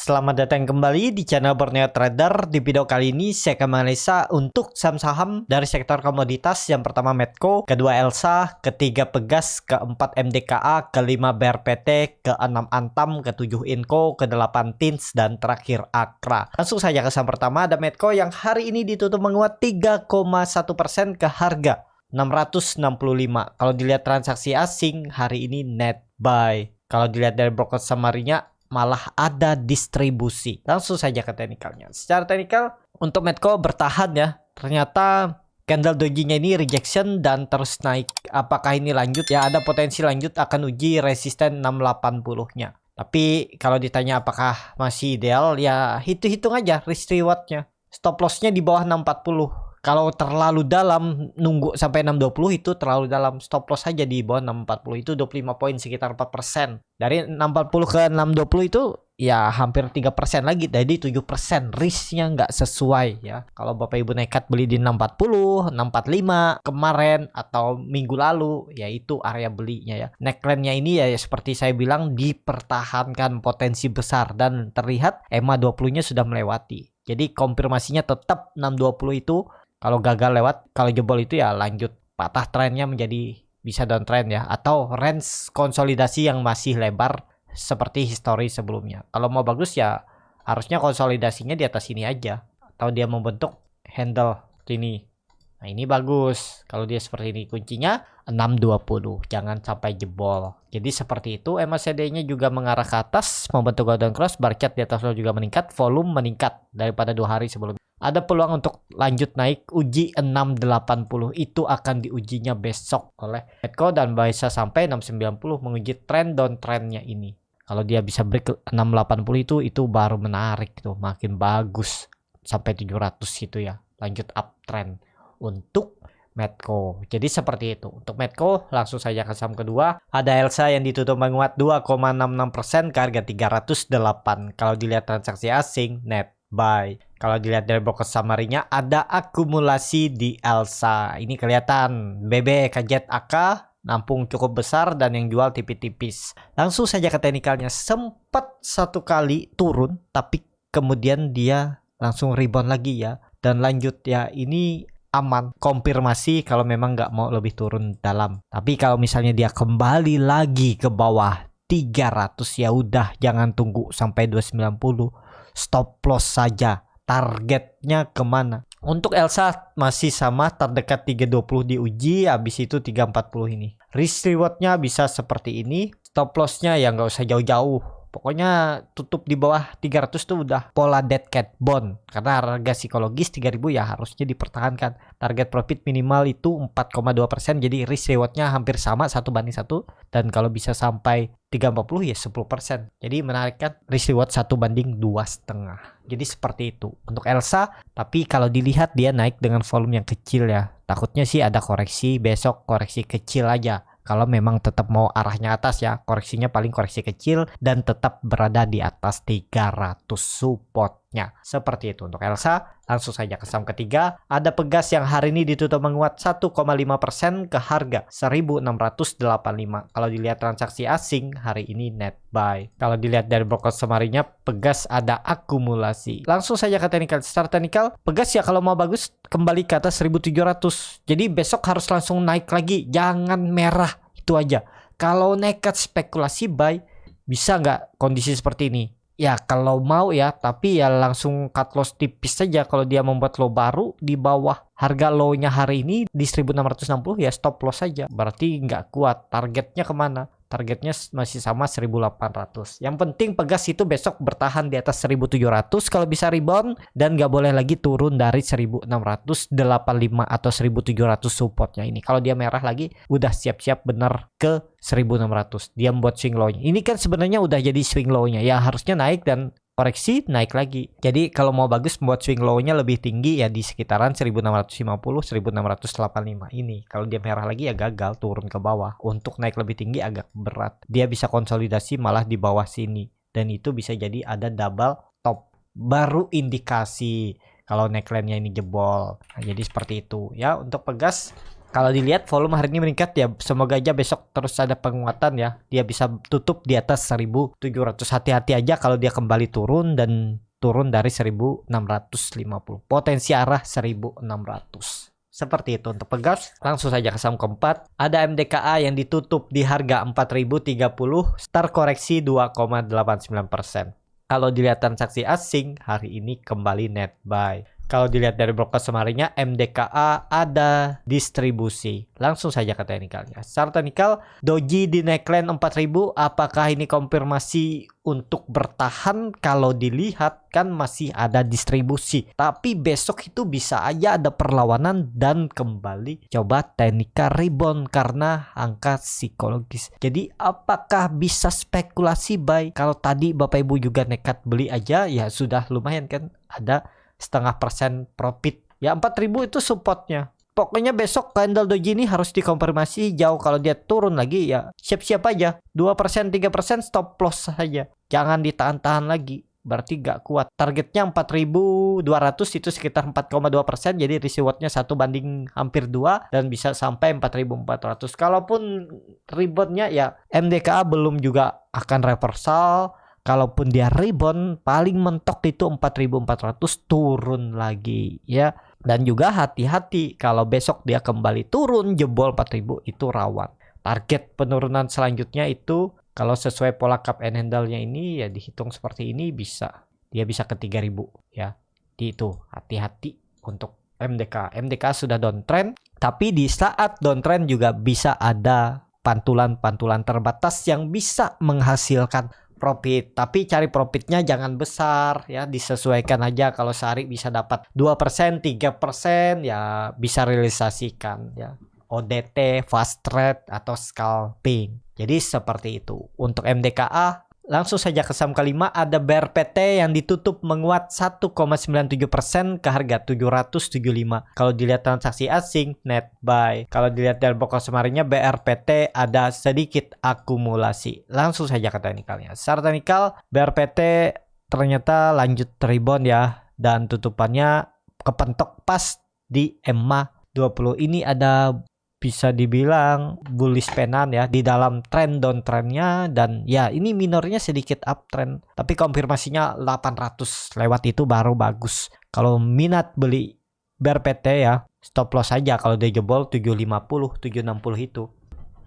Selamat datang kembali di channel Borneo Trader. Di video kali ini saya akan menganalisa untuk saham-saham dari sektor komoditas. Yang pertama Medco, kedua Elsa, ketiga Pegas, keempat MDKA, kelima BRPT, keenam Antam, ketujuh Inco, kedelapan Tins, dan terakhir Akra. Langsung saja ke saham pertama, ada Medco yang hari ini ditutup menguat 3,1% ke harga 665. Kalau dilihat transaksi asing hari ini net buy. Kalau dilihat dari broker summary-nya malah ada distribusi. Langsung saja ke teknikalnya. Secara teknikal untuk Medco bertahan ya. Ternyata candle doji-nya ini rejection dan terus naik. Apakah ini lanjut? Ya ada potensi lanjut akan uji resisten 680-nya. Tapi kalau ditanya apakah masih ideal, ya hitung-hitung aja risk reward-nya. Stop loss-nya di bawah 640. Kalau terlalu dalam, nunggu sampai 620 itu terlalu dalam. Stop loss saja di bawah 640 itu 25 poin, sekitar 4%. Dari 640 ke 620 itu ya hampir 3% lagi. Jadi 7% risknya nggak sesuai ya. Kalau Bapak Ibu nekat beli di 640, 645 kemarin atau minggu lalu, ya itu area belinya ya. Neckline-nya ini ya seperti saya bilang dipertahankan potensi besar dan terlihat EMA 20-nya sudah melewati. Jadi konfirmasinya tetap 620 itu. Kalau gagal lewat, kalau jebol itu ya lanjut patah trennya menjadi bisa downtrend ya. Atau range konsolidasi yang masih lebar seperti histori sebelumnya. Kalau mau bagus ya harusnya konsolidasinya di atas ini aja. Atau dia membentuk handle ini. Nah ini bagus. Kalau dia seperti ini kuncinya 620. Jangan sampai jebol. Jadi seperti itu. MACD-nya juga mengarah ke atas. Membentuk golden cross. Bar chart di atas juga meningkat. Volume meningkat daripada 2 hari sebelumnya. Ada peluang untuk lanjut naik uji 680 itu akan diujinya besok oleh Medco dan bisa sampai 690 menguji trend downtrendnya ini. Kalau dia bisa break 680 itu baru menarik tuh, makin bagus sampai 700 gitu ya. Lanjut uptrend untuk Medco. Jadi seperti itu. Untuk Medco langsung saja ke saham kedua. Ada Elsa yang ditutup menguat 2,66% ke harga 308. Kalau dilihat transaksi asing net buy. Kalau dilihat dari broker summary-nya ada akumulasi di Elsa. Ini kelihatan BB kajet AK nampung cukup besar dan yang jual tipis-tipis. Langsung saja ke teknikalnya. Sempat satu kali turun tapi kemudian dia langsung rebound lagi ya. Dan lanjut ya, ini aman. Konfirmasi kalau memang nggak mau lebih turun dalam. Tapi kalau misalnya dia kembali lagi ke bawah 300 ya udah jangan tunggu sampai 290. Stop loss saja. Targetnya kemana? Untuk Elsa masih sama, terdekat 320 diuji, habis itu 340 ini. Risk rewardnya bisa seperti ini. Stop lossnya ya nggak usah jauh-jauh. Pokoknya tutup di bawah 300 tuh udah pola dead cat bond. Karena harga psikologis 3000 ya harusnya dipertahankan. Target profit minimal itu 4,2%. Jadi risk rewardnya hampir sama 1:1. Dan kalau bisa sampai 340 ya 10%. Jadi menarik kan, risk reward 1:2,5. Jadi seperti itu untuk Elsa. Tapi kalau dilihat dia naik dengan volume yang kecil ya. Takutnya sih ada koreksi besok, koreksi kecil aja. Kalau memang tetap mau arahnya atas ya, koreksinya paling koreksi kecil dan tetap berada di atas 300 supportnya. Seperti itu untuk Elsa. Langsung saja ke saham ketiga. Ada Pegas yang hari ini ditutup menguat 1,5% ke harga 1685. Kalau dilihat transaksi asing hari ini net buy. Kalau dilihat dari broker summary-nya Pegas ada akumulasi. Langsung saja ke teknikal. Secara teknikal Pegas ya kalau mau bagus kembali ke atas 1700. Jadi besok harus langsung naik lagi. Jangan merah. Itu aja. Kalau nekat spekulasi buy, bisa nggak kondisi seperti ini? Ya kalau mau ya, tapi ya langsung cut loss tipis saja. Kalau dia membuat low baru di bawah harga low-nya hari ini di 1660 ya stop loss saja. Berarti nggak kuat. Targetnya kemana? Targetnya masih sama 1800. Yang penting Pegas itu besok bertahan di atas 1700 kalau bisa rebound. Dan nggak boleh lagi turun dari 1685 atau 1700 supportnya ini. Kalau dia merah lagi udah siap-siap bener ke 1600. Dia membuat swing low-nya. Ini kan sebenarnya udah jadi swing low-nya. Ya harusnya naik dan koreksi naik lagi. Jadi kalau mau bagus membuat swing low-nya lebih tinggi ya di sekitaran 1650 1685 ini. Kalau dia merah lagi ya gagal turun ke bawah. Untuk naik lebih tinggi agak berat. Dia bisa konsolidasi malah di bawah sini dan itu bisa jadi ada double top. Baru indikasi kalau neckline-nya ini jebol. Nah, jadi seperti itu ya untuk Pegas. Kalau dilihat volume hari ini meningkat ya, semoga aja besok terus ada penguatan ya. Dia bisa tutup di atas 1.700. Hati-hati aja kalau dia kembali turun dan turun dari 1.650. Potensi arah 1.600. Seperti itu untuk pegas. Langsung saja ke saham keempat. Ada MDKA yang ditutup di harga 4.030, start koreksi 2,89%. Kalau dilihat transaksi asing, hari ini kembali net buy. Kalau dilihat dari broker semarinya, MDKA ada distribusi. Langsung saja ke teknikalnya. Secara teknikal, doji di neckline 4.000. Apakah ini konfirmasi untuk bertahan? Kalau dilihat kan masih ada distribusi. Tapi besok itu bisa aja ada perlawanan dan kembali coba teknikal rebound karena angka psikologis. Jadi apakah bisa spekulasi buy? Kalau tadi Bapak Ibu juga nekat beli aja, ya sudah lumayan kan, ada 0,5% profit. Ya 4.000 itu supportnya. Pokoknya besok candle doji ini harus dikonfirmasi jauh. Kalau dia turun lagi ya siap-siap aja. 2%, 3% stop loss saja. Jangan ditahan-tahan lagi. Berarti gak kuat. Targetnya 4.200 itu sekitar 4,2%. Jadi risk rewardnya 1 banding hampir 2. Dan bisa sampai 4.400. Kalaupun reboundnya ya MDKA belum juga akan reversal. Kalaupun dia rebound paling mentok itu 4.400 turun lagi ya. Dan juga hati-hati kalau besok dia kembali turun jebol 4.000 itu rawan. Target penurunan selanjutnya itu kalau sesuai pola cup and handle-nya ini ya dihitung seperti ini bisa. Dia bisa ke 3.000 ya. Di itu hati-hati untuk MDK. MDK sudah downtrend, tapi di saat downtrend juga bisa ada pantulan-pantulan terbatas yang bisa menghasilkan profit, tapi cari profitnya jangan besar ya, disesuaikan aja. Kalau sehari bisa dapat 2%, 3% ya bisa realisasikan ya. ODT, fast trade atau scalping. Jadi seperti itu. Untuk MDKA langsung saja ke saham kelima, ada BRPT yang ditutup menguat 1,97% ke harga 775. Kalau dilihat transaksi asing net buy. Kalau dilihat dari pokok semarinya BRPT ada sedikit akumulasi. Langsung saja ke teknikalnya. Secara teknikal BRPT ternyata lanjut rebound ya, dan tutupannya kepentok pas di EMA 20. Ini ada bisa dibilang bullish penan ya di dalam trend downtrendnya, dan ya ini minornya sedikit uptrend tapi konfirmasinya 800 lewat itu baru bagus. Kalau minat beli BRPT ya stop loss aja. Kalau dia jebol 750 760 itu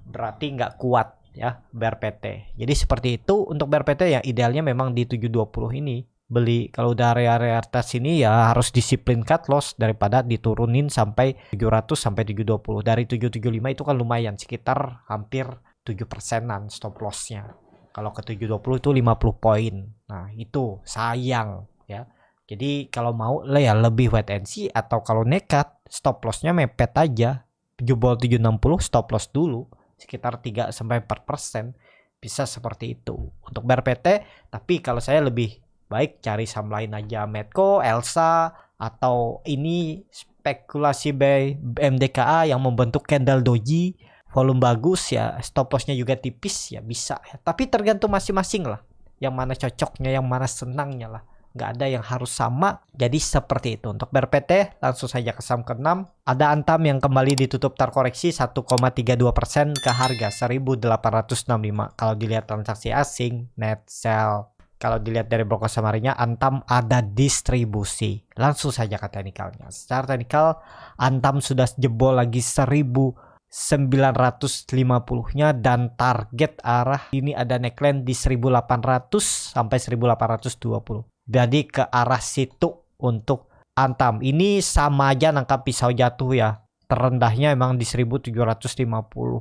berarti nggak kuat ya BRPT. Jadi seperti itu untuk BRPT ya, idealnya memang di 720 ini beli. Kalau udah area-area atas ini ya harus disiplin cut loss daripada diturunin sampai 700 sampai 720. Dari 775 itu kan lumayan, sekitar hampir 7%-an stop lossnya. Kalau ke 720 itu 50 poin. Nah itu sayang ya. Jadi kalau mau ya lebih wait and see, atau kalau nekat stop lossnya mepet aja. Jebol 760 stop loss dulu sekitar 3 sampai 4%. Bisa seperti itu untuk BRPT. Tapi kalau saya lebih baik cari saham lain aja, Medco, Elsa, atau ini spekulasi buy MDKA yang membentuk candle doji, volume bagus ya, stop lossnya juga tipis ya bisa ya. Tapi tergantung masing-masing lah, yang mana cocoknya, yang mana senangnya lah, nggak ada yang harus sama. Jadi seperti itu untuk BRPT. Langsung saja ke saham ke-6, ada Antam yang kembali ditutup terkoreksi 1,32% ke harga 1.865. Kalau dilihat transaksi asing net sell. Kalau dilihat dari broker samarinya, Antam ada distribusi. Langsung saja ke teknikalnya. Secara teknikal, Antam sudah jebol lagi 1.950-nya, dan target arah ini ada neckline di 1.800 sampai 1.820. Jadi ke arah situ untuk Antam. Ini sama aja nangkap pisau jatuh ya. Terendahnya emang di 1.750.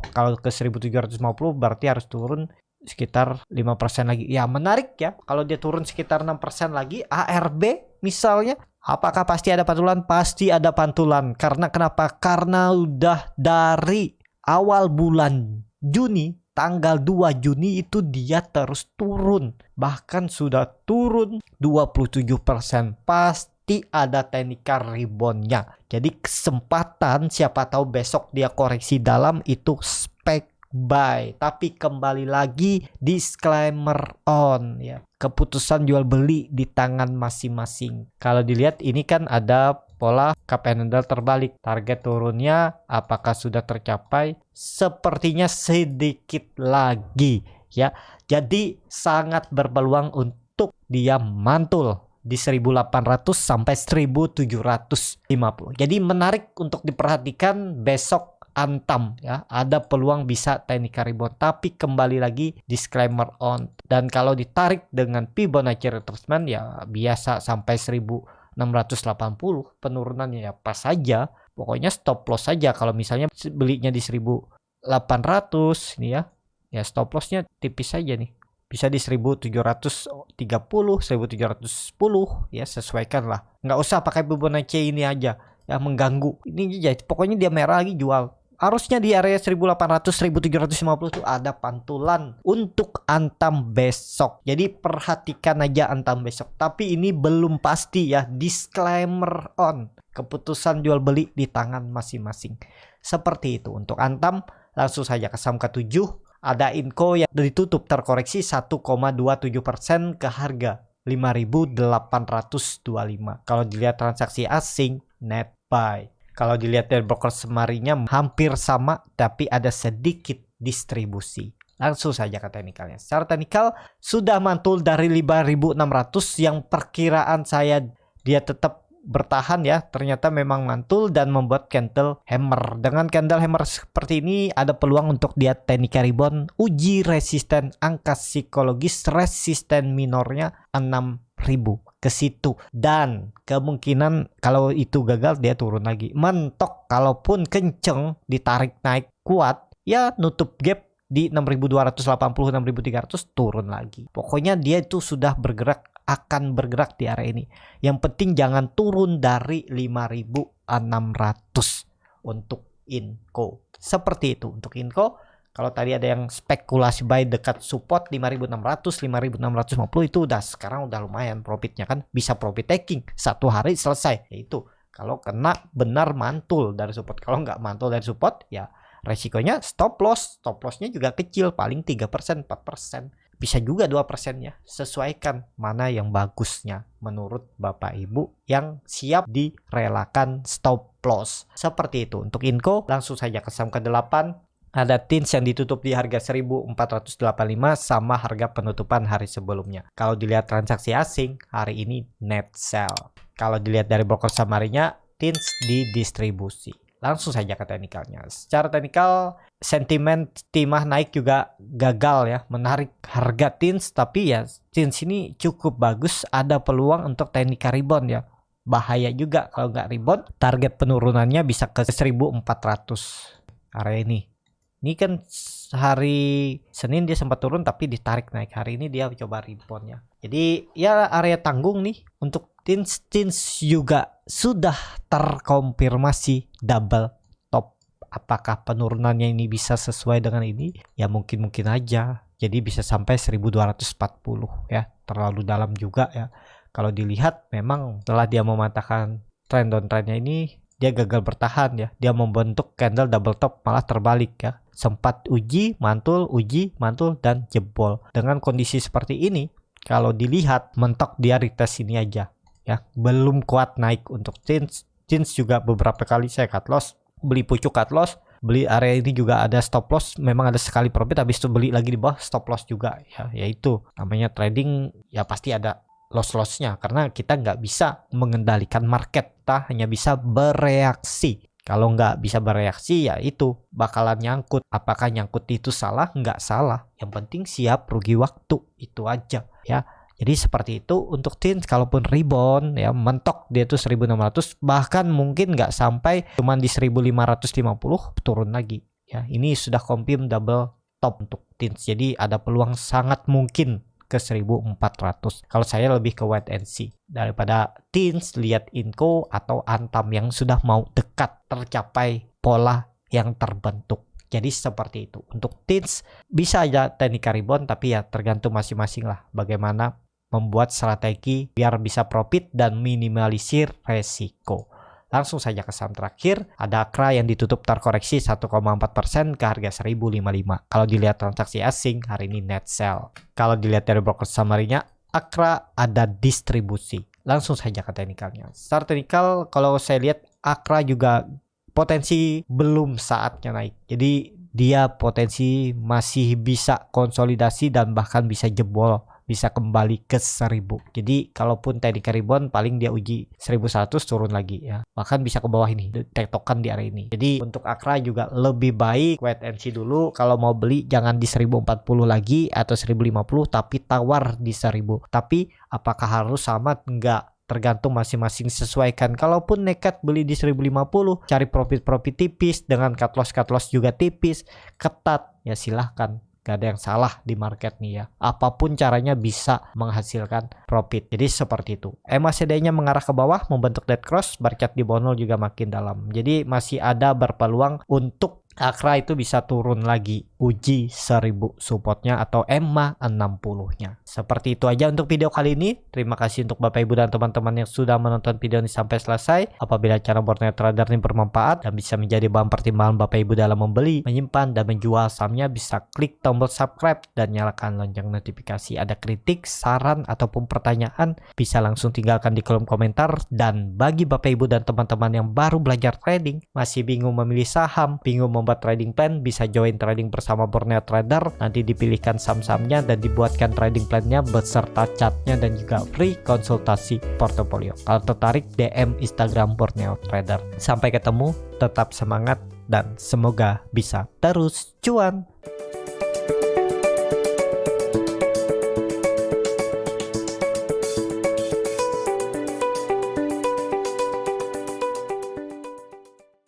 Kalau ke 1.750 berarti harus turun sekitar 5% lagi. Ya menarik ya kalau dia turun sekitar 6% lagi. ARB misalnya, apakah pasti ada pantulan? Pasti ada pantulan. Karena kenapa? Karena udah dari awal bulan Juni, tanggal 2 Juni itu dia terus turun. Bahkan sudah turun 27%. Pasti ada teknikal reboundnya. Jadi kesempatan, siapa tahu besok dia koreksi dalam, itu spek buy. Tapi kembali lagi disclaimer on ya, keputusan jual beli di tangan masing-masing. Kalau dilihat ini kan ada pola cup and handle terbalik. Target turunnya apakah sudah tercapai? Sepertinya sedikit lagi ya. Jadi sangat berpeluang untuk dia mantul di 1800 sampai 1750. Jadi menarik untuk diperhatikan besok Antam ya, ada peluang bisa teknik rebound, tapi kembali lagi disclaimer on, dan kalau ditarik dengan Fibonacci retracement ya biasa sampai 1680 penurunannya ya pas saja, pokoknya stop loss saja. Kalau misalnya belinya di 1800 ini ya stop lossnya tipis saja nih, bisa di 1730 1710 ya, sesuaikan lah, nggak usah pakai Fibonacci ini aja ya, mengganggu ini aja. Pokoknya dia merah lagi jual. Harusnya di area 1800 1750 tuh ada pantulan untuk Antam besok. Jadi perhatikan aja Antam besok. Tapi ini belum pasti ya, disclaimer on. Keputusan jual beli di tangan masing-masing. Seperti itu untuk Antam. Langsung saja ke saham ke-7. Ada Inco yang ditutup terkoreksi 1,27% ke harga 5.825. Kalau dilihat transaksi asing, net buy. Kalau dilihat dari broker semarinya hampir sama, tapi ada sedikit distribusi. Langsung saja ke teknikalnya. Secara teknikal sudah mantul dari 5.600 yang perkiraan saya dia tetap bertahan ya. Ternyata memang mantul dan membuat candle hammer. Dengan candle hammer seperti ini ada peluang untuk dia teknik rebound, uji resisten angka psikologis, resisten minornya 6.000 ke situ, dan kemungkinan kalau itu gagal dia turun lagi. Mentok kalaupun kenceng ditarik naik kuat ya nutup gap di 6.280 6.300 turun lagi. Pokoknya dia itu sudah bergerak, akan bergerak di area ini. Yang penting jangan turun dari 5.600 untuk Inco. Seperti itu untuk Inco. Kalau tadi ada yang spekulasi buy dekat support 5.600, 5.650 itu sekarang udah lumayan profitnya kan, bisa profit taking satu hari selesai. Yaitu kalau kena benar mantul dari support. Kalau nggak mantul dari support ya resikonya stop loss. Stop lossnya juga kecil, paling 3%, 4%. Bisa juga 2% ya. Sesuaikan mana yang bagusnya menurut Bapak Ibu yang siap direlakan stop loss. Seperti itu untuk Inco. Langsung saja ke saham ke-8. Ada Tins yang ditutup di harga 1485 sama harga penutupan hari sebelumnya. Kalau dilihat transaksi asing, hari ini net sell. Kalau dilihat dari broker samarinya, Tins didistribusi. Langsung saja ke teknikalnya. Secara teknikal, sentimen timah naik juga gagal ya, menarik harga Tins, tapi ya Tins ini cukup bagus, ada peluang untuk teknik rebound ya. Bahaya juga kalau nggak rebound, target penurunannya bisa ke 1400 area ini. Ini kan hari Senin dia sempat turun tapi ditarik naik. Hari ini dia coba reboundnya. Jadi ya area tanggung nih untuk Tins juga sudah terkonfirmasi double top. Apakah penurunannya ini bisa sesuai dengan ini? Ya mungkin aja. Jadi bisa sampai 1240 ya. Terlalu dalam juga ya. Kalau dilihat memang setelah dia mematahkan trend downtrendnya ini, dia gagal bertahan ya. Dia membentuk candle double top malah terbalik ya. Sempat uji, mantul, dan jebol. Dengan kondisi seperti ini, kalau dilihat mentok dia retest ini aja ya. Belum kuat naik untuk Tins juga beberapa kali saya cut loss, beli pucuk cut loss, beli area ini juga ada stop loss, memang ada sekali profit habis itu beli lagi di bawah stop loss juga ya. Yaitu namanya trading ya, pasti ada loss-lossnya karena kita nggak bisa mengendalikan market, kita hanya bisa bereaksi. Kalau nggak bisa bereaksi ya itu bakalan nyangkut. Apakah nyangkut itu salah? Nggak salah. Yang penting siap rugi waktu, itu aja ya. Jadi seperti itu untuk Tins. Kalaupun rebound ya mentok dia tuh 1600, bahkan mungkin nggak sampai, cuman di 1550 turun lagi ya. Ini sudah confirm double top untuk Tins. Jadi ada peluang sangat mungkin ke 1400. Kalau saya lebih ke wait and see daripada Tins, lihat Inco atau Antam yang sudah mau dekat tercapai pola yang terbentuk. Jadi seperti itu. Untuk Tins bisa aja teknik rebound, tapi ya tergantung masing-masing lah bagaimana membuat strategi biar bisa profit dan minimalisir resiko. Langsung saja ke saham terakhir, ada Akra yang ditutup terkoreksi 1,4% ke harga 1055. Kalau dilihat transaksi asing, hari ini net sell. Kalau dilihat dari broker samarinya, Akra ada distribusi. langsung saja ke teknikalnya. Secara teknikal kalau saya lihat Akra juga potensi belum saatnya naik. Jadi dia potensi masih bisa konsolidasi dan bahkan bisa jebol, bisa kembali ke 1000. Jadi kalaupun teknikal rebound paling dia uji 1100 turun lagi ya. Bahkan bisa ke bawah ini, tektokan di area ini. Jadi untuk Akra juga lebih baik wait and see dulu. Kalau mau beli jangan di 1040 lagi atau 1050 tapi tawar di 1000. Tapi apakah harus sama? Enggak. Tergantung masing-masing, sesuaikan. Kalaupun nekat beli di 1050, cari profit tipis dengan cut loss juga tipis, ketat, ya silahkan. Gak ada yang salah di market nih ya. Apapun caranya bisa menghasilkan profit. Jadi seperti itu. MACD-nya mengarah ke bawah, membentuk dead cross, barcat di bawah 0 juga makin dalam. Jadi masih ada berpeluang untuk Akra itu bisa turun lagi, uji 1000 supportnya atau EMA 60-nya. Seperti itu aja untuk video kali ini. Terima kasih untuk Bapak Ibu dan teman-teman yang sudah menonton video ini sampai selesai. Apabila cara Borneo Trader ini bermanfaat dan bisa menjadi bahan pertimbangan Bapak Ibu dalam membeli, menyimpan, dan menjual sahamnya, bisa klik tombol subscribe dan nyalakan lonceng notifikasi. Ada kritik, saran, ataupun pertanyaan, bisa langsung tinggalkan di kolom komentar. Dan bagi Bapak Ibu dan teman-teman yang baru belajar trading, masih bingung memilih saham, bingung membuat trading plan, bisa join trading bersama Borneo Trader. Nanti dipilihkan saham-sahamnya dan dibuatkan trading plannya beserta chartnya dan juga free konsultasi portofolio. Kalau tertarik, DM Instagram Borneo Trader. Sampai ketemu, tetap semangat dan semoga bisa terus cuan.